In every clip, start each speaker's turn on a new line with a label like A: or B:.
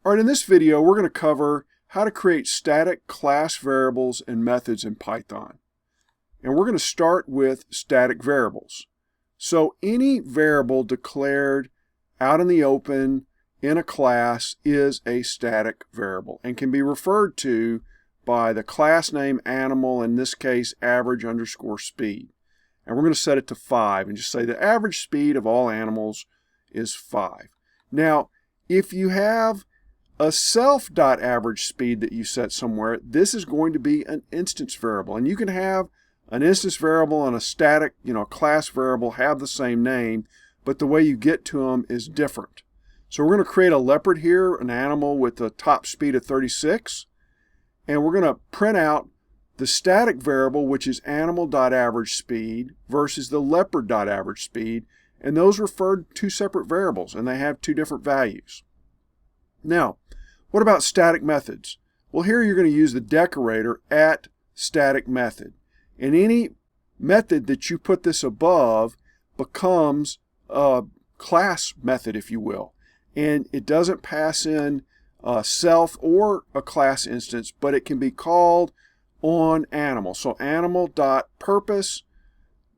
A: All right, in this video, we're going to cover how to create static class variables and methods in Python. And we're going to start with static variables. So any variable declared out in the open in a class is a static variable and can be referred to by the class name animal, in this case average underscore speed. And we're going to set it to 5 and just say the average speed of all animals is 5. Now, if you have a self.average speed that you set somewhere, this is going to be an instance variable. And you can have an instance variable and a static, class variable have the same name, but the way you get to them is different. So we're going to create a leopard here, an animal with a top speed of 36, and we're going to print out the static variable, which is animal.average speed, versus the leopard.average speed, and those refer to two separate variables, and they have two different values. Now, what about static methods? Well, here you're going to use the decorator at static method. And any method that you put this above becomes a class method, if you will. And it doesn't pass in a self or a class instance, but it can be called on animal. So animal.purpose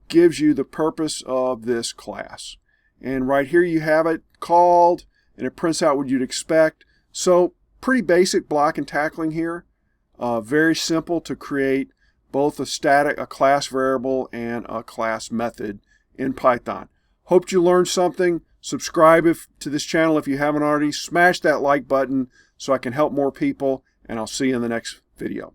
A: gives you the purpose of this class. And right here you have it called, and it prints out what you'd expect. So pretty basic block and tackling here. Very simple to create both a class variable and a class method in Python. Hope you learned something. Subscribe to this channel if you haven't already. Smash that like button so I can help more people, and I'll see you in the next video.